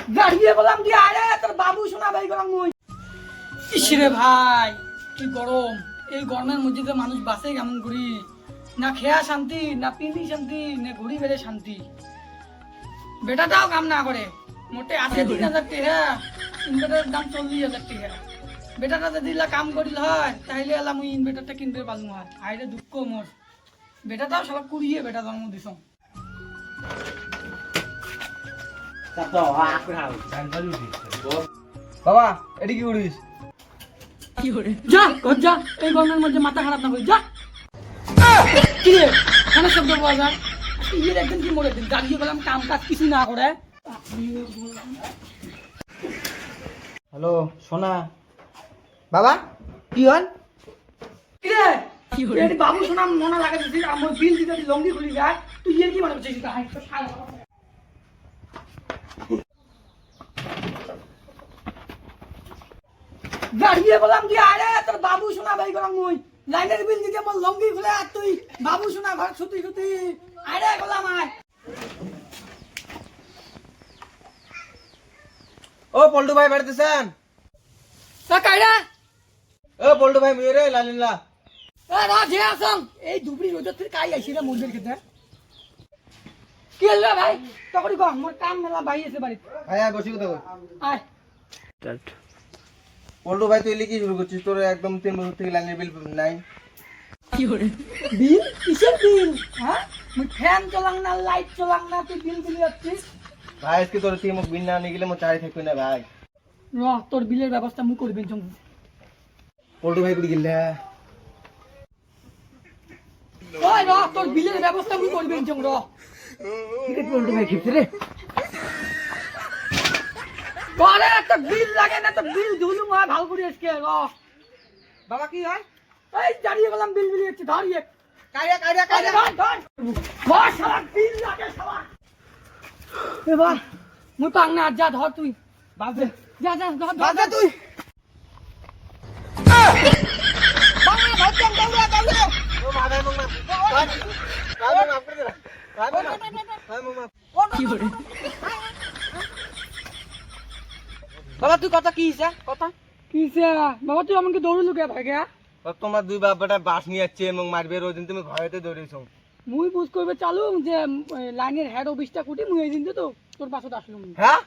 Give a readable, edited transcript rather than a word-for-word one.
গাড়িয়ে বললাম কি আরে তোর বাবু শোনা ভাই গরম মুই ইসরে ভাই কি গরম এই গরমের মধ্যে তো মানুষ বাসে কেমন করি না খেয়া শান্তি না পিনি শান্তি না ঘুরি বেড়ে শান্তি বেটাটাও কাম না করে মোটে ৩০০০ টাকা ইনভার্টারের দাম ৪০০০০ টাকা বেটাটা যদি কাম করিল হয় তাহলে এলাম মুই ইনভার্টারটা কিনতে পারলাম হয় আইরে দুঃখ মোর বেটাটাও সব কুড়িয়ে বেটা জন্ম দিছ বাবা এটি কি করিস? যা ঘর যা এই গরমের মধ্যে মাথা খারাপ না করি যা কি রে কেন শব্দ পাওয়া যায় ইয়ের একদিন কি মরে দিন গাড়িয়ে গেলাম কাম কাজ কিছু না করে হ্যালো সোনা বাবা কি হল? কি রে এটি বাবু শোনা মনে লাগে দিছিস আমার বিল দিতে লঙ্গি খুলি যায় তুই ইয়ের কি মনে করছিস গাড়িয়ে বললাম কি আরে তোর বাবু শোনা ভাই গরম মুই লাইনের বিল দিতে আমার লঙ্গি খুলে আর তুই বাবু শোনা ঘর ছুটি ছুটি আরে বললাম আয় ও পল্টু ভাই বাড়িতেছেন? তা কাইরা ও পল্টু ভাই মুই রে লালিনলা এ রাজে আসং এই দুবড়ি রোদের থেকে কাই আইছি রে মন্দির খেতে কি হল ভাই তকরি কম মোর কাম মেলা ভাই এসে বাড়ি আয়া বসি কথা কই আয় পল্টু ভাই তুই লিখি শুরু করছিস তোর একদম ৩ বছর থেকে লাইনের বিল নাই বিল কিসের বিল হ্যাঁ মুই ফ্যান চলাং না লাইট চলাং না তুই বিল দিলি যাচ্ছিস ভাই আজকে তোর তুই মোক বিল না নিয়ে গেলে মো চাই থাকবি না ভাই র তোর বিলের ব্যবস্থা মুই করবেন চং পল্টু ভাই কুড়ি গেলে ওই র তোর বিলের ব্যবস্থা মুই করবেন চং র পল্টু ভাই খেপছে রে করে একটা বিল লাগে না তো বিল ধুলুম হয় ভালো করে আজকে র বাবা কি হয়? এই দাঁড়িয়ে গেলাম বিল বিলি হচ্ছে দাঁড়িয়ে কাইরা কাইরা ধর ধর ধর শালা বিল লাগে শালা এবার মুই পাং না যা ধর তুই বাজে যা যা ধর ধর বাজে তুই বাংলা ধরতাম দৌড়া দৌড়া ও মাদাই মং মা ভাই মং মাফ করে দে ভাই মং মাফ কি করে বাবা তুই কথা কি হিসা কথা কিসে বাবা তুই আমাকে দৌড়লু কে ভাগে তোমার দুই বাপ বেটা বাস নিয়ে যাচ্ছে এবং মারবে ওই দিন তুমি ভয়তে দৌড়েছো মুই বুঝ করবে চালু যে লাইনের হেড অফিসটা কুটি মুই এই দিন তো তোর পাশে আসলুম হ্যাঁ